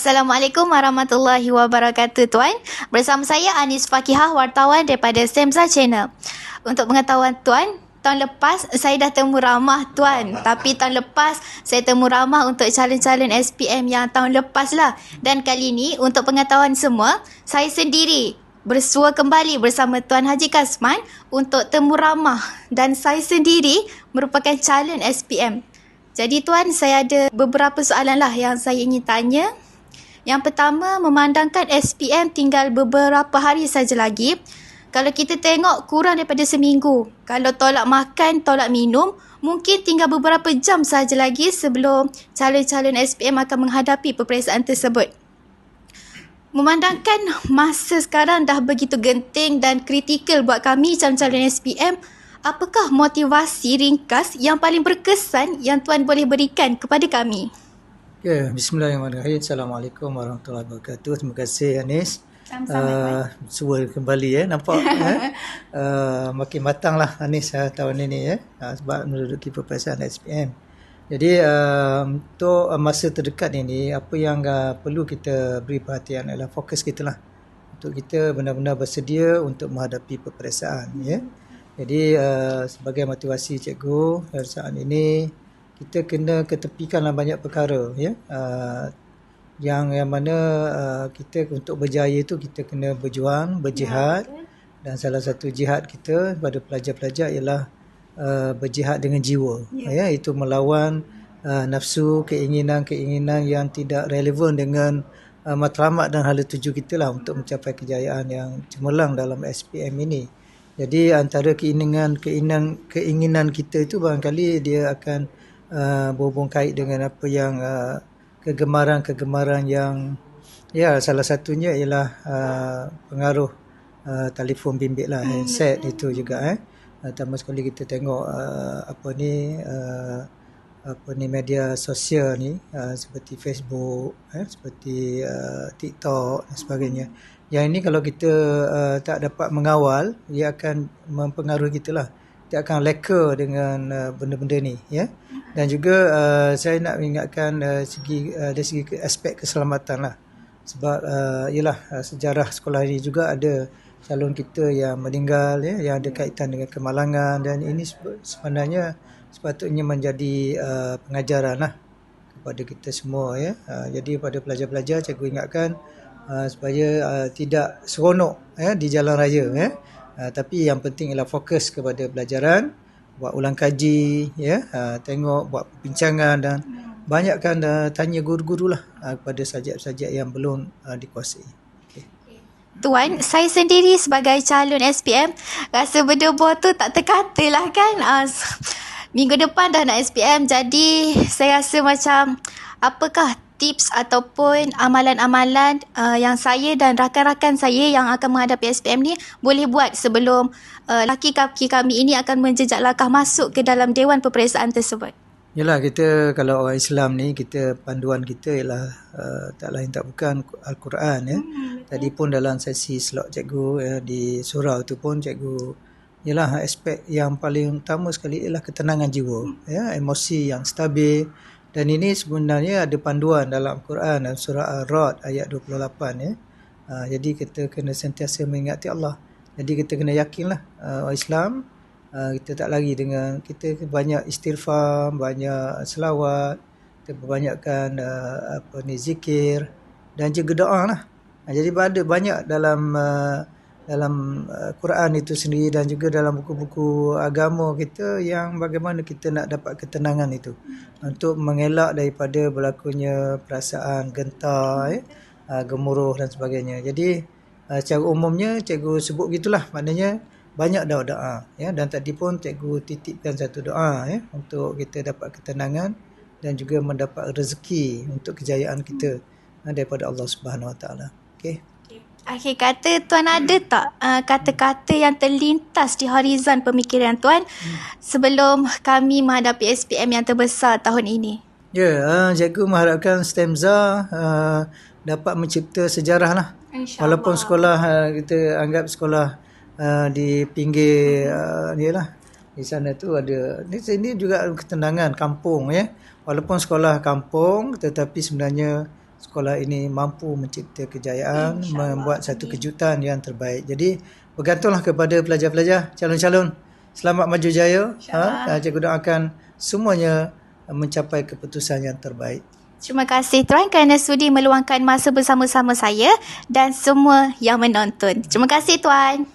Assalamualaikum warahmatullahi wabarakatuh Tuan. Bersama saya Anis Fakihah, wartawan daripada STEMZA Channel. Untuk pengetahuan Tuan, tahun lepas saya dah temu ramah Tuan. Tapi tahun lepas saya temu ramah untuk calon-calon SPM yang tahun lepas lah. Dan kali ini untuk pengetahuan semua, saya sendiri bersua kembali bersama Tuan Haji Kasman untuk temu ramah. Dan saya sendiri merupakan calon SPM. Jadi Tuan, saya ada beberapa soalan lah yang saya ingin tanya. Yang pertama, memandangkan SPM tinggal beberapa hari saja lagi. Kalau kita tengok kurang daripada seminggu. Kalau tolak makan, tolak minum, mungkin tinggal beberapa jam saja lagi sebelum calon-calon SPM akan menghadapi peperiksaan tersebut. Memandangkan masa sekarang dah begitu genting dan kritikal buat kami calon-calon SPM, apakah motivasi ringkas yang paling berkesan yang Tuan boleh berikan kepada kami? Ya, bismillahirrahmanirrahim. Assalamualaikum warahmatullahi wabarakatuh. Terima kasih Anis. Semua kembali nampak makin matanglah Anis tahun ini sebab menduduki peperiksaan SPM. Jadi untuk masa terdekat ini, apa yang perlu kita beri perhatian adalah fokus kita lah. Untuk kita benar-benar bersedia untuk menghadapi peperiksaan. Jadi sebagai motivasi cikgu saat ini, kita kena ketepikanlah banyak perkara yang mana kita untuk berjaya itu kita kena berjuang, berjihad, dan salah satu jihad kita pada pelajar-pelajar ialah berjihad dengan jiwa, itu melawan nafsu, keinginan-keinginan yang tidak relevan dengan matlamat dan hala tuju kita lah untuk mencapai kejayaan yang cemerlang dalam SPM ini. Jadi antara keinginan kita itu barangkali dia akan berhubung kait dengan apa yang kegemaran yang salah satunya ialah pengaruh telefon bimbit lah, handset itu juga tambah sekali kita tengok media sosial ni seperti Facebook, seperti TikTok dan sebagainya. Yang ini kalau kita tak dapat mengawal, ia akan mempengaruhi kita lah. Dia akan leka dengan benda-benda ni, Dan juga saya nak mengingatkan dari segi aspek keselamatan lah. Sebab sejarah sekolah ini juga ada calon kita yang meninggal, yang ada kaitan dengan kemalangan, dan ini sebenarnya sepatutnya menjadi pengajaran lah kepada kita semua, Jadi pada pelajar-pelajar, cikgu ingatkan supaya tidak seronok di jalan raya, tapi yang penting ialah fokus kepada pelajaran, buat ulang kaji, tengok, buat perbincangan, dan banyakkan tanya guru-guru lah kepada subjek-subjek yang belum dikuasai. Tuan, saya sendiri sebagai calon SPM rasa berdebur tu tak terkata lah kan. Minggu depan dah nak SPM, jadi saya rasa macam apakah tips ataupun amalan-amalan yang saya dan rakan-rakan saya yang akan menghadapi SPM ni boleh buat sebelum laki-laki kami ini akan menjejak langkah masuk ke dalam Dewan Peperiksaan tersebut. Yalah, kita kalau orang Islam ni, kita panduan kita ialah tak lain tak bukan Al-Quran, Tadi pun dalam sesi slot cikgu di surau tu pun cikgu aspek yang paling utama sekali ialah ketenangan jiwa, emosi yang stabil. Dan ini sebenarnya ada panduan dalam Al-Quran dalam surah Ar-Ra'd ayat 28, jadi kita kena sentiasa mengingati Allah. Jadi kita kena yakinlah orang Islam, kita tak lari dengan, kita banyak istighfar, banyak selawat, kita perbanyakkan zikir dan juga doa lah. Jadi ada banyak dalam Quran itu sendiri dan juga dalam buku-buku agama kita yang bagaimana kita nak dapat ketenangan itu untuk mengelak daripada berlakunya perasaan gentar, gemuruh dan sebagainya. Jadi secara umumnya cikgu sebut gitulah, maknanya banyak doa, dan tadi pun cikgu titipkan satu doa untuk kita dapat ketenangan dan juga mendapat rezeki untuk kejayaan kita daripada Allah Subhanahu Wa Taala. Okey. Akhir kata, Tuan ada tak kata-kata yang terlintas di horizon pemikiran Tuan sebelum kami menghadapi SPM yang terbesar tahun ini? Cikgu mengharapkan STEMZA dapat mencipta sejarah lah. Walaupun sekolah kita anggap sekolah di pinggir di sana tu ada, di sini juga ketenangan kampung, walaupun sekolah kampung tetapi sebenarnya sekolah ini mampu mencipta kejayaan, membuat satu kejutan yang terbaik. Jadi bergantunglah kepada pelajar-pelajar, calon-calon. Selamat maju jaya. Cikgu doakan semuanya mencapai keputusan yang terbaik. Terima kasih Tuan kerana sudi meluangkan masa bersama-sama saya dan semua yang menonton. Terima kasih Tuan.